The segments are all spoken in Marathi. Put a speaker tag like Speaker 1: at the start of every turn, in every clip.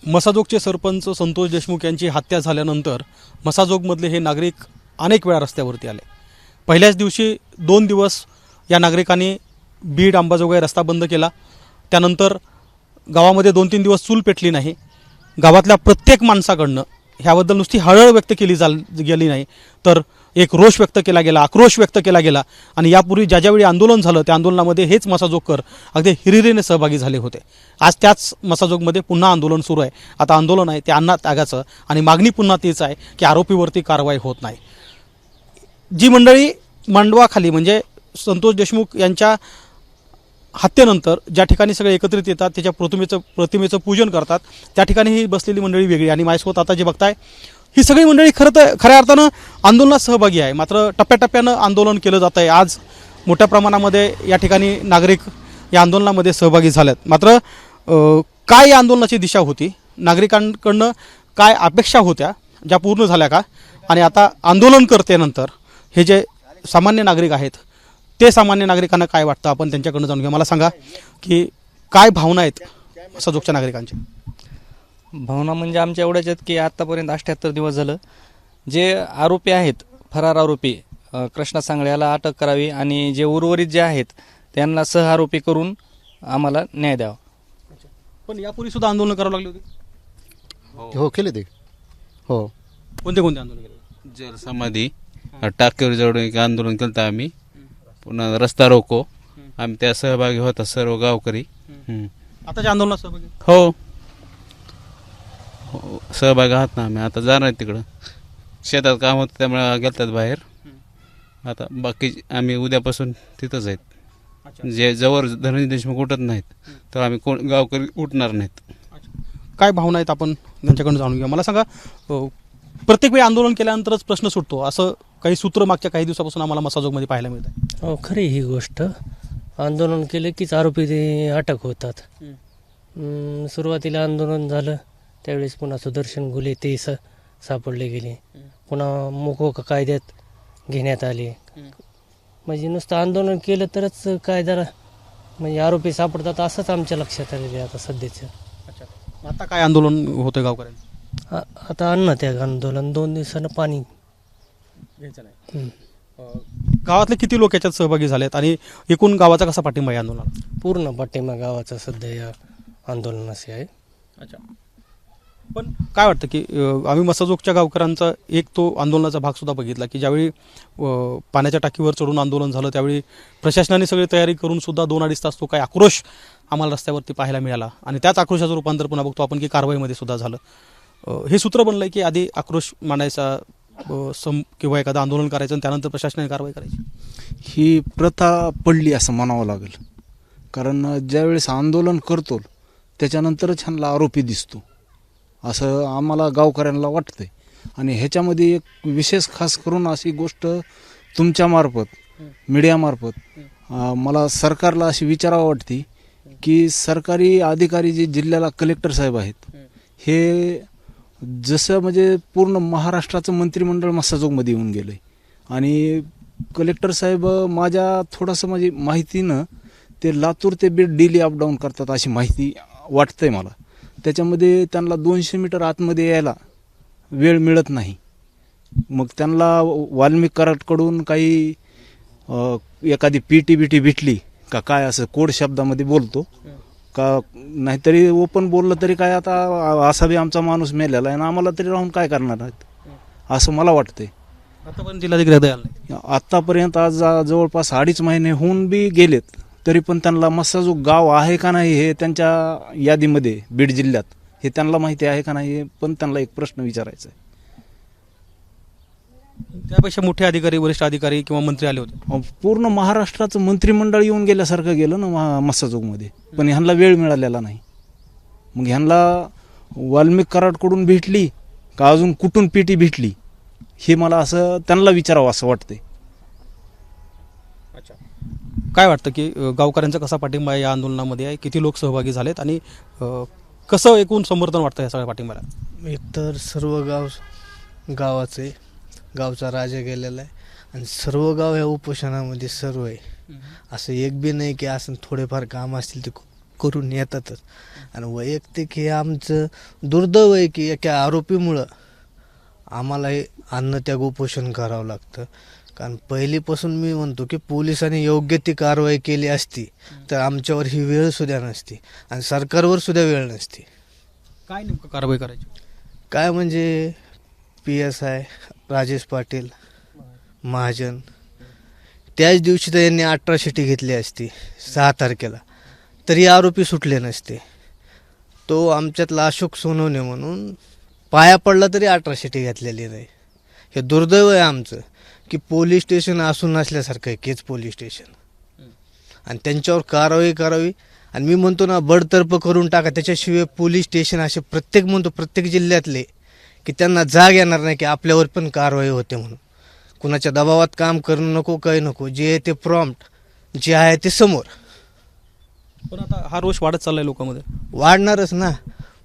Speaker 1: मसाजोगचे सरपंच संतोष देशमुख यांची हत्या झाल्यानंतर मसाजोगमधले हे नागरिक अनेक वेळा रस्त्यावरती आले. पहिल्याच दिवशी 2 दिवस या नागरिकांनी बीड अंबाजोगाई रस्ता बंद केला. त्यानंतर गावामध्ये 2-3 दिवस चूल पेटली नाही. गावातल्या प्रत्येक माणसाकडनं ह्याबद्दल नुसती हळहळ व्यक्त केली गेली नाही, तर एक रोष व्यक्त केला गेला, आक्रोश व्यक्त केला गेला. आणि यापूर्वी ज्या ज्यावेळी आंदोलन झालं त्या आंदोलनामध्ये हेच मसाजोगकर अगदी हिरिरीने सहभागी झाले होते. आज त्याच मसाजोगमध्ये पुन्हा आंदोलन सुरू आहे. आता आंदोलन आहे ते अण्णा त्यागाचं आणि मागणी पुन्हा तीच आहे की आरोपीवरती कारवाई होत नाही. जी मंडळी मांडवाखाली म्हणजे संतोष देशमुख यांच्या हत्येनंतर ज्या ठिकाणी सगळे एकत्रित येतात, त्याच्या प्रतिमेचं पूजन करतात, त्या ठिकाणी ही बसलेली मंडळी वेगळी. आणि माझ्यासोबत आता जे बघताय ही सगळी मंडळी खऱ्या अर्थानं आंदोलनात सहभागी आहे. मात्र टप्प्याटप्प्यानं आंदोलन केलं जात आहे. आज मोठ्या प्रमाणामध्ये या ठिकाणी नागरिक या आंदोलनामध्ये सहभागी झालेत. मात्र काय या आंदोलनाची दिशा होती, नागरिकांकडनं काय अपेक्षा होत्या, ज्या पूर्ण झाल्या का, आणि आता आंदोलनकर्त्यानंतर हे जे सामान्य नागरिक आहेत ते सामान्य नागरिकांना काय वाटतं आपण त्यांच्याकडनं जाणून घेऊ. मला सांगा की काय भावना आहेत मसाजोगच्या नागरिकांची.
Speaker 2: भावना म्हणजे आमच्या एवढ्याच आहेत की आत्तापर्यंत 78 दिवस झालं जे आरोपी आहेत, फरार आरोपी कृष्णा सांगळे याला अटक करावी आणि जे उर्वरित जे आहेत त्यांना सहआरोपी करून आम्हाला न्याय द्यावा.
Speaker 1: पण यापूर्वी सुद्धा आंदोलन करावं लागली होती.
Speaker 3: हो केले ते. हो
Speaker 1: कोणते आंदोलन केले.
Speaker 4: जल समाधी टाकीवर जोडून एक आंदोलन केलं आम्ही. पुन्हा रस्ता रोको आम्ही त्या सहभागी होता सर्व गावकरी.
Speaker 1: आताच्या आंदोलनात सहभागी
Speaker 4: हो सहभागी आहात ना. आम्ही आता जाणार तिकडं शेतात काम होतं त्यामुळे गेलतात बाहेर. आता बाकी आम्ही उद्यापासून तिथंच आहेत. जे जवळ धनंजय देशमुख उठत नाहीत तर आम्ही कोण गावकरी उठणार नाहीत.
Speaker 1: काय भावना आहेत आपण त्यांच्याकडून जाणून घ्या. मला सांगा प्रत्येक वेळी आंदोलन केल्यानंतरच प्रश्न सुटतो असं काही सूत्र मागच्या काही दिवसापासून आम्हाला मसाजोगमध्ये पाहायला मिळत आहे.
Speaker 5: हो खरी ही गोष्ट. आंदोलन केलं कीच आरोपी ते अटक होतात. सुरुवातीला आंदोलन झालं त्यावेळेस पुन्हा सुदर्शन घुले ते सापडले गेले. पुन्हा मोकोका कायद्यात घेण्यात आले. म्हणजे नुसतं आंदोलन केलं तरच कायदा म्हणजे आरोपी सापडतात असंच आमच्या लक्षात आलेलं आहे आता सध्याचं.
Speaker 1: आता काय आंदोलन होतं गावकऱ्यांचं.
Speaker 5: आता अन्न त्याग आंदोलन 2 दिवसानं पाणी
Speaker 1: घ्यायचं नाही. गावातले किती लोक याच्यात सहभागी झालेत आणि एकूण गावाचा कसा पाठिंबा आहे आंदोलनाला.
Speaker 5: पूर्ण पाठिंबा गावाचा सध्या या आंदोलनाशी आहे.
Speaker 1: अच्छा. पण काय वाटतं की आम्ही मसाजोगच्या गावकऱ्यांचा एक तो आंदोलनाचा भाग सुद्धा बघितला की ज्यावेळी पाण्याच्या टाकीवर चढून आंदोलन झालं त्यावेळी प्रशासनाने सगळी तयारी करून सुद्धा 2-2.5 तास तो काय आक्रोश आम्हाला रस्त्यावरती पाहायला मिळाला. आणि त्याच आक्रोशाचं रूपांतर पुन्हा बघतो आपण की कारवाईमध्ये सुद्धा झालं. हे सूत्र बनलंय की आधी आक्रोश मांडायचा किंवा एखादं आंदोलन करायचं आणि त्यानंतर प्रशासनाने कारवाई करायची.
Speaker 3: ही प्रथा पडली असं म्हणावं लागेल. कारण ज्यावेळेस आंदोलन करतो त्याच्यानंतरच ह्यांना आरोपी दिसतो असं आम्हाला गावकऱ्यांना वाटतंय. आणि ह्याच्यामध्ये एक विशेष खास करून अशी गोष्ट तुमच्यामार्फत मीडियामार्फत मला सरकारला अशी विचारावं वाटते की सरकारी अधिकारी जे जिल्ह्याला कलेक्टर साहेब आहेत हे जसं म्हणजे पूर्ण महाराष्ट्राचं मंत्रिमंडळ मसाजोगमध्ये येऊन गेलं आहे. आणि कलेक्टर साहेब माझ्या थोडंसं म्हणजे माहितीनं ते लातूर ते बीड डेली अपडाऊन करतात अशी माहिती वाटतंय मला. त्याच्यामध्ये त्यांना 200 मीटर आतमध्ये यायला वेळ मिळत नाही. मग त्यांना वाल्मिक कराडकडून काही एखादी पीटी भेटली का काय असं कोड शब्दामध्ये बोलतो का नाहीतरी ओपन बोललं तरी काय आता असा बी आमचा माणूस मेलेला आहे ना आम्हाला तरी राहून काय करणार आहेत असं मला वाटतंय.
Speaker 1: आतापर्यंत जिल्हाधिकारी
Speaker 3: आत्तापर्यंत आज जवळपास 2.5 महिने होऊन बी गेलेत तरी पण त्यांना मसाजोग गाव आहे का नाही हे त्यांच्या यादीमध्ये बीड जिल्ह्यात हे त्यांना माहिती आहे का नाही पण त्यांना एक प्रश्न विचारायचा आहे.
Speaker 1: त्यापेक्षा मोठे अधिकारी वरिष्ठ अधिकारी किंवा मंत्री आले होते.
Speaker 3: पूर्ण महाराष्ट्राचं मंत्रिमंडळ येऊन गेल्यासारखं गेलं ना मसाजोगमध्ये पण ह्यांना वेळ मिळालेला नाही. मग ह्यांना वाल्मिक कराडकडून भेटली का अजून कुठून पीटी भेटली हे मला असं त्यांना विचारावं असं वाटतंय.
Speaker 1: काय वाटतं की गावकऱ्यांचा कसा पाठिंबा आहे या आंदोलनामध्ये आहे, किती लोक सहभागी झालेत आणि कसं एकूण समर्थन वाटतं या सगळ्या पाठिंबाला.
Speaker 6: एकतर सर्व गावाचे गावचा राजा गेलेला आहे आणि सर्व गाव ह्या उपोषणामध्ये सर्व आहे. असं एक बी नाही की असं थोडेफार काम असतील ते करून येतातच. आणि वैयक्तिक हे आमचं दुर्दैव आहे की एका आरोपीमुळं आम्हाला हे अन्नत्याग उपोषण करावं लागतं. कारण पहिलीपासून मी म्हणतो की पोलिसांनी योग्य ती कारवाई केली असती तर आमच्यावर ही वेळ सुद्धा नसती आणि सरकारवर सुद्धा वेळ नसती.
Speaker 1: काय नेमकं कारवाई करायची?
Speaker 6: काय म्हणजे PSI राजेश पाटील महाजन त्याच दिवशी तर यांनी 18 शिटी घेतली असती 6 तारखेला, तरी आरोपी सुटले नसते. तो आमच्यातला अशोक सोनवणे म्हणून पाया पडला तरी 18 शिटी घेतलेली नाही. हे दुर्दैव आहे आमचं की पोलीस स्टेशन असून नसल्यासारखं आहे केज पोलीस स्टेशन. आणि त्यांच्यावर कारवाई करावी आणि मी म्हणतो ना बडतर्फ करून टाका. त्याच्याशिवाय पोलीस स्टेशन असे प्रत्येक जिल्ह्यातले की त्यांना जाग येणार नाही की आपल्यावर पण कारवाई होते म्हणून. कुणाच्या दबावात काम करणं नको, काही नको, जे आहे ते प्रॉम्प्ट जे आहे ते समोर.
Speaker 1: पण आता हा रोष वाढत चाललाय लोकांमध्ये.
Speaker 6: वाढणारच ना.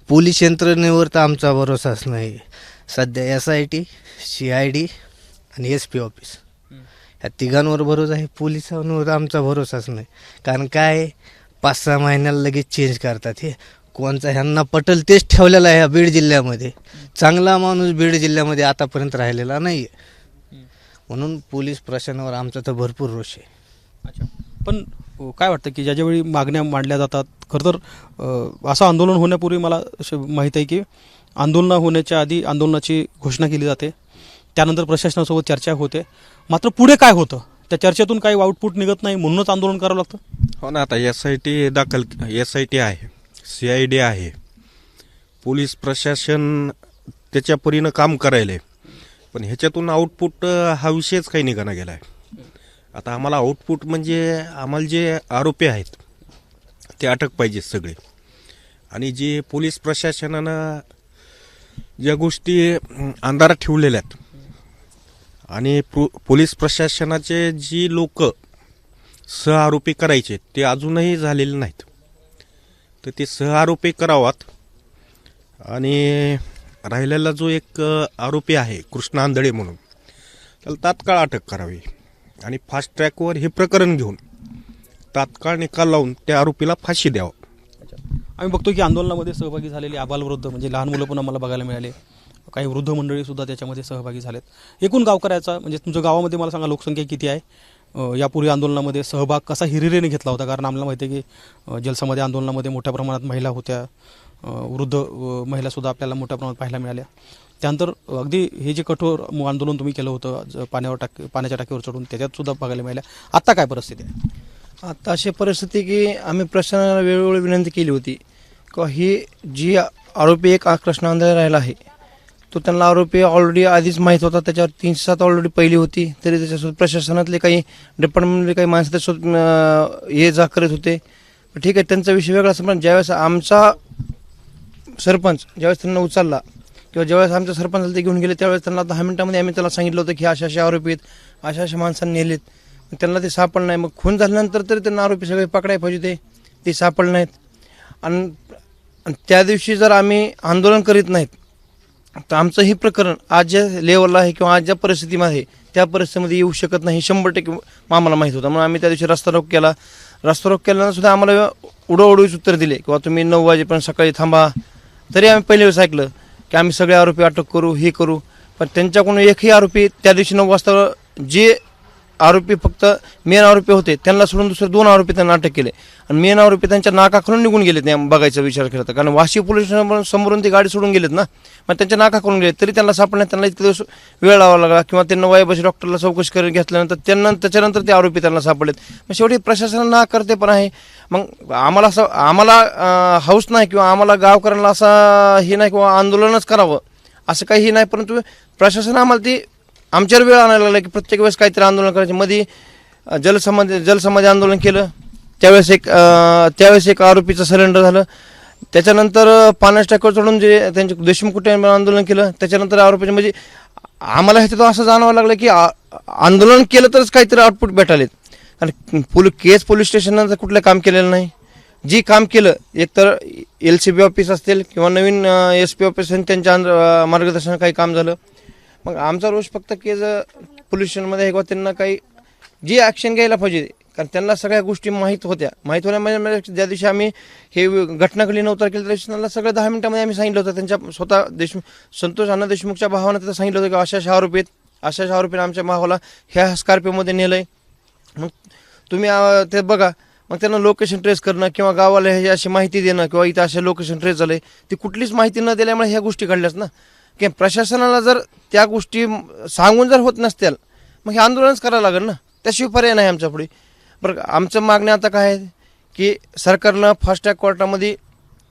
Speaker 6: पोलीस यंत्रणेवर तर आमचा भरोसाच नाही सध्या. SIT CID आणि SP ऑफिस या तिघांवर भरोसा आहे. पोलिसांवर आमचा भरोसाच नाही. कारण काय 5-6 महिन्याला लगेच चेंज करतात. हे कोणचा ह्यांना पटल तेच ठेवलेला आहे. बीड जिल्ह्यामध्ये चांगला माणूस बीड जिल्ह्यामध्ये आतापर्यंत राहिलेला नाही आहे. म्हणून पोलीस प्रशासनावर आमचा तर भरपूर रोष आहे.
Speaker 1: अच्छा, पण काय वाटतं की ज्यावेळी मागण्या मांडल्या जातात, खरं तर असं आंदोलन होण्यापूर्वी मला माहीत आहे की आंदोलन होण्याच्या आधी आंदोलनाची घोषणा केली जाते, त्यानंतर प्रशासनासोबत चर्चा होते, मात्र पुढे काय होतं त्या चर्चेतून काही आउटपुट निघत नाही, म्हणूनच आंदोलन करावं लागतं.
Speaker 7: हो ना. आता SIT आहे, CID आहे, पोलीस प्रशासन त्याच्या परीनं काम करायला आहे, पण ह्याच्यातून आउटपुट हा विषयच काही निघाना गेला आहे. आता आम्हाला आउटपुट म्हणजे आम्हाला जे आरोपी आहेत ते अटक पाहिजेत सगळे. आणि जे पोलीस प्रशासनानं ज्या गोष्टी अंधारात ठेवलेल्या आहेत आणि पोलीस प्रशासनाचे जी लोक सहआरोपी करायचे ते अजूनही झालेले नाहीत, तर ते सहआरोपी करावात. आणि राहिलेला जो एक आरोपी आहे कृष्णा आंधळे म्हणून, त्याला तात्काळ अटक करावी आणि फास्ट ट्रॅकवर हे प्रकरण घेऊन तात्काळ निकाल लावून त्या आरोपीला फाशी द्यावं.
Speaker 1: आम्ही बघतो की आंदोलनामध्ये सहभागी झालेले आबालवृद्ध म्हणजे लहान मुलं पण आम्हाला बघायला मिळाले, काही वृद्ध मंडळी सुद्धा त्याच्यामध्ये सहभागी झालेत. एकूण गावकऱ्याचा म्हणजे तुमच्या गावामध्ये मला सांगा लोकसंख्या किती आहे? यापूर्वी आंदोलनामध्ये सहभाग कसा हिरिरीने घेतला होता? कारण आम्हाला माहिती आहे की जलसमाधी आंदोलनामध्ये मोठ्या प्रमाणात महिला होत्या, वृद्ध महिलासुद्धा आपल्याला मोठ्या प्रमाणात पाहायला मिळाल्या. त्यानंतर अगदी हे जे कठोर आंदोलन तुम्ही केलं होतं पाण्याच्या टाकीवर चढून, त्याच्यात सुद्धा बघायला मिळाल्या. आत्ता काय परिस्थिती आहे?
Speaker 8: आता अशी परिस्थिती की आम्ही प्रशासनाला वेळोवेळी विनंती केली होती किंवा ही जी आरोपी एक कृष्णा आंधळे राहिला आहे तो त्यांना आरोपी ऑलरेडी आधीच माहीत होता, त्याच्यावर 307 ऑलरेडी पहिली होती, तरी त्याच्यासोबत प्रशासनातले काही डिपार्टमेंटमधले काही माणसं त्याच्यासोबत ये जा करत होते. ठीक आहे, त्यांचा विषय वेगळा असं. पण ज्यावेळेस आमचा सरपंच ज्यावेळेस त्यांना उचलला किंवा ज्यावेळेस आमच्या सरपंचाला ते घेऊन गेले त्यावेळेस त्यांना 10 मिनिटांमध्ये आम्ही त्याला सांगितलं होतं की अशा आरोपी आहेत, अशा माणसांनी नेलेत. त्यांना ते सापडलं नाही. मग खून झाल्यानंतर तरी त्यांना आरोपी सगळे पकडायला पाहिजे ते सापडले नाहीत. आणि त्या दिवशी जर आम्ही आंदोलन करीत नाहीत तर आमचं हे प्रकरण आज ज्या लेवलला आहे किंवा आज ज्या परिस्थितीमध्ये आहे त्या परिस्थितीमध्ये येऊ शकत नाही 100% आम्हाला माहीत होतं. म्हणून आम्ही त्या दिवशी रस्ता रोक केल्यानं सुद्धा आम्हाला उडवडवीच उत्तर दिले किंवा तुम्ही 9 वाजेपर्यंत सकाळी थांबा. तरी आम्ही पहिल्या वेळेस ऐकलं की आम्ही सगळे आरोपी अटक करू, हे करू. पण त्यांच्याकडून एकही आरोपी त्या दिवशी 9 वाजता जे आरोपी फक्त मेन आरोपी होते त्यांना सोडून दुसरे 2 आरोपी त्यांना अटक केले आणि मेन आरोपी त्यांच्या नाकाकडून निघून गेलेत. नाही बघायचा विचार केला तर, कारण वाशी पोलीस समोरून ती गाडी सोडून गेलेत ना, मग त्यांच्या नाकाकडून गेले तरी त्यांना सापडण्यात त्यांना इतके दिवस वेळ लावा लागला किंवा त्यांना वयापाशी डॉक्टरला चौकशी करून घेतल्यानंतर त्याच्यानंतर ते आरोपी त्यांना सापडलेत. मग शेवटी प्रशासनाला करते पण आहे. मग आम्हाला हौस नाही किंवा आम्हाला गावकऱ्यांना असा हे नाही किंवा आंदोलनच करावं असं काही नाही, परंतु प्रशासन आम्हाला ती आमच्यावर वेळ आणायला लागला की प्रत्येक वेळेस काहीतरी आंदोलन करायचे. मध्ये जलसमाधी आंदोलन केलं त्यावेळेस एक आरोपीचं सरेंडर झालं. त्याच्यानंतर पाण्याच्या टाकीवर चढून जे त्यांचे देशमुख कुटुंब आंदोलन केलं त्याच्यानंतर आरोपीचे म्हणजे आम्हाला ह्याच्यातून असं जाणवावं लागलं की आंदोलन केलं तरच काहीतरी आउटपुट भेटालेत. कारण केज पोलीस स्टेशननं कुठलं काम केलेलं नाही. जी काम केलं एकतर LCB ऑफिस असतील किंवा नवीन SP ऑफिस त्यांच्या मार्गदर्शनात काही काम झालं. मग आमचा रोष फक्त केज पोल्युशनमध्ये आहे किंवा त्यांना काही जी ॲक्शन घ्यायला पाहिजे कारण त्यांना सगळ्या गोष्टी माहीत होत्या म्हणजे ज्या दिवशी आम्ही हे घटना घडली 9 तारखेला, त्या दिवशी त्यांना सगळं 10 मिनिटांमध्ये आम्ही सांगितलं होतं. त्यांच्या स्वतः संतोष अण्णा देशमुखच्या भावानं तिथं सांगितलं होतं की अशा आरोपीने आमच्या भावाला ह्या स्कॉर्पिओमध्ये नेलंय, मग तुम्ही ते बघा. मग त्यांना लोकेशन ट्रेस करणं किंवा गावाला हे अशी माहिती देणं किंवा इथं असे लोकेशन ट्रेस झाले, ती कुठलीच माहिती न दिल्यामुळे ह्या गोष्टी घडल्याच ना. की प्रशासनाला जर त्या गोष्टी सांगून जर होत नसतील, मग हे आंदोलनच करावं लागेल ना, त्याशिवाय पर्याय नाही आमच्या पुढे. बरं, आमचं मागणं आता काय आहे की सरकारनं फास्ट ट्रॅक कोर्टामध्ये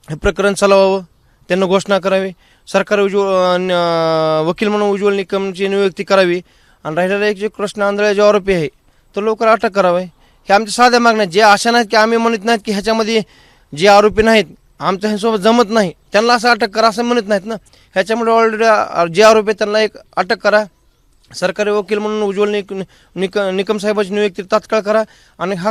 Speaker 8: हे प्रकरण चालवावं, त्यांना घोषणा करावी, सरकार वकील म्हणून उज्ज्वल निकमची नियुक्ती करावी, आणि राहिलेला एक जे कृष्ण आंधळे जे आरोपी आहे तो लवकर अटक करावे. हे आमच्या साध्या मागण्या, जे अशा नाहीत की आम्ही म्हणत नाहीत की ह्याच्यामध्ये जे आरोपी नाहीत आमच्या ह्यांसोबत जमत नाही त्यांना असं अटक करा असं म्हणत नाहीत ना. ह्याच्यामुळे ऑलरेडी जे आरोपी आहेत त्यांना एक अटक करा, सरकारी वकील म्हणून उज्ज्वल निकम साहेबांची नियुक्ती तात्काळ करा, आणि हा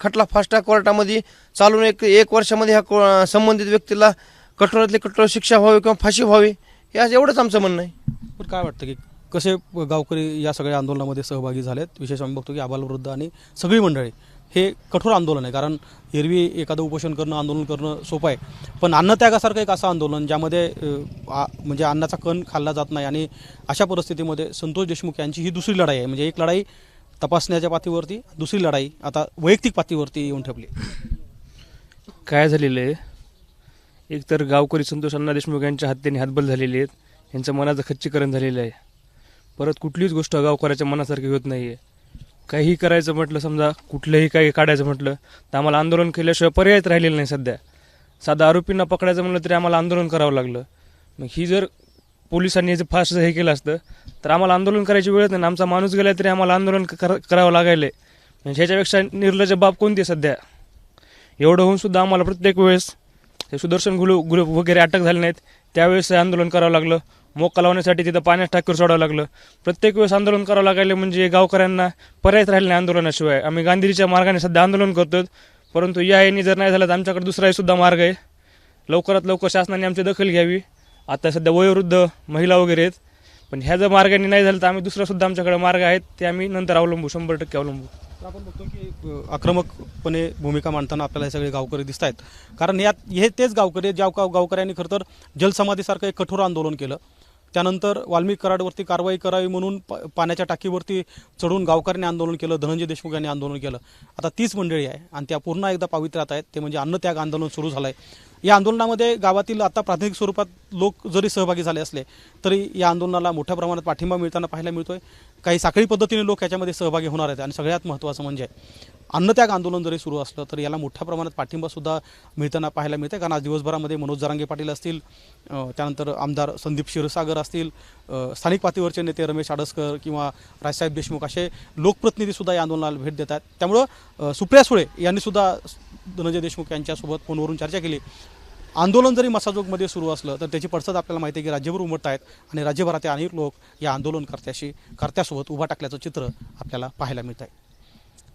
Speaker 8: खटला फास्ट ट्रॅक कोर्टामध्ये चालून एक वर्षामध्ये ह्या संबंधित व्यक्तीला कठोरातली कठोर शिक्षा व्हावी किंवा फाशी व्हावी, हे एवढंच आमचं म्हणणं आहे.
Speaker 1: पण काय वाटतं की कसे गावकरी या सगळ्या आंदोलनामध्ये सहभागी झालेत? विशेष आम्ही बघतो की आबालवृद्ध आणि सगळी मंडळी, हे कठोर आंदोलन आहे. कारण एरवी एखादं उपोषण करणं, आंदोलन करणं सोपं आहे, पण अन्नत्यागासारखं एक असं आंदोलन ज्यामध्ये म्हणजे अन्नाचा कण खाल्ला जात नाही, आणि अशा परिस्थितीमध्ये संतोष देशमुख यांची ही दुसरी लढाई आहे. म्हणजे एक लढाई तपासण्याच्या पातळीवरती, दुसरी लढाई आता वैयक्तिक पातळीवरती येऊन ठेपली.
Speaker 9: काय झालेलं आहे, एकतर गावकरी संतोष अण्णा देशमुख यांच्या हत्येने हातबल झालेले आहेत, यांच्या मनाचं खच्चीकरण झालेलं आहे. परत कुठलीच गोष्ट गावकऱ्याच्या मनासारखी होत नाही आहे. काही करायचं म्हटलं, समजा कुठलंही काही काढायचं म्हटलं तर आम्हाला आंदोलन केल्याशिवाय पर्यायच राहिलेलं नाही. सध्या साधा आरोपींना पकडायचं म्हटलं तरी आम्हाला आंदोलन करावं लागलं. मग ही जर पोलिसांनी जर फास्ट हे केलं असतं तर आम्हाला आंदोलन करायची वेळच नाही. आमचा माणूस गेला तरी आम्हाला आंदोलन करावं लागायलं. म्हणजे ह्याच्यापेक्षा निर्लज्ज बाब कोणती सध्या? एवढं होऊन सुद्धा आम्हाला प्रत्येक वेळेस हे सुदर्शन गुल वगैरे अटक झाले नाहीत, त्यावेळेस आंदोलन करावं लागलं. मोका लावण्यासाठी तिथं पाण्यात टाकीवर सोडावं लागलं. प्रत्येक वेळेस आंदोलन करावं लागायलं, म्हणजे गावकऱ्यांना पर्यायच राहिले नाही आंदोलनाशिवाय. आम्ही गांधीजीच्या मार्गाने सध्या आंदोलन करतो, परंतु याने जर नाही झालं तर आमच्याकडे दुसराही सुद्धा मार्ग आहे. लवकरात लवकर शासनाने आमची दखल घ्यावी. आता सध्या वयोवृद्ध महिला वगैरे आहेत, पण ह्या जर मार्गाने नाही झालं तर आम्ही दुसरा सुद्धा आमच्याकडे मार्ग आहेत, ते आम्ही नंतर अवलंबू, 100% अवलंबू.
Speaker 1: आपण बघतो की आक्रमकपणे भूमिका मांडताना आपल्याला हे सगळे गावकरी दिसत आहेत. कारण हे तेच गावकरी आहेत ज्या गावकऱ्यांनी खरं तर जलसमाधीसारखं एक कठोर आंदोलन केलं. त्यानंतर वाल्मिक कराडवरती कारवाई करावी म्हणून पाण्याच्या टाकीवरती चढून गावकऱ्यांनी आंदोलन केलं, धनंजय देशमुख यांनी आंदोलन केलं. आता तीच मंडळी आहे आणि त्या पुन्हा एकदा पावित्र्यात आहेत, ते म्हणजे अन्नत्याग आंदोलन सुरू झालं आहे. या आंदोलनामध्ये गावातील आता प्राथमिक स्वरूपात लोक जरी सहभागी झाले असले तरी या आंदोलनाला मोठ्या प्रमाणात पाठिंबा मिळताना पाहायला मिळतोय. काही साखळी पद्धतीने लोक याच्यामध्ये सहभागी होणार आहेत, आणि सगळ्यात महत्त्वाचं म्हणजे अन्नत्याग आंदोलन जरी सुरू असलं तरी याला मोठ्या प्रमाणात पाठिंबासुद्धा मिळताना पाहायला मिळते. कारण आज दिवसभरामध्ये मनोज जरांगे पाटील असतील, त्यानंतर आमदार संदीप क्षीरसागर असतील, स्थानिक पातळीवरचे नेते रमेश आडसकर किंवा राजसाहेब देशमुख असे लोकप्रतिनिधीसुद्धा या आंदोलनाला भेट देत आहेत. त्यामुळं सुप्रिया सुळे यांनीसुद्धा धनंजय देशमुख यांच्यासोबत फोनवरून चर्चा केली. आंदोलन जरी मसाजोगमध्ये सुरू असलं तर त्याची पडसाद आपल्याला माहिती आहे की राज्यभर उमटत आहेत, आणि राज्यभरातील अनेक लोक या आंदोलनकर्त्यासोबत उभा टाकल्याचं चित्र आपल्याला पाहायला मिळत आहे.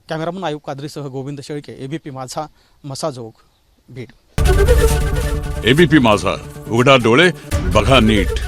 Speaker 1: कॅमेरामन आयुब कादरीसह गोविंद शेळके, एबीपी माझा, मसाजोग, बीड.
Speaker 10: एबीपी माझा, उघडा डोळे बघा नीट.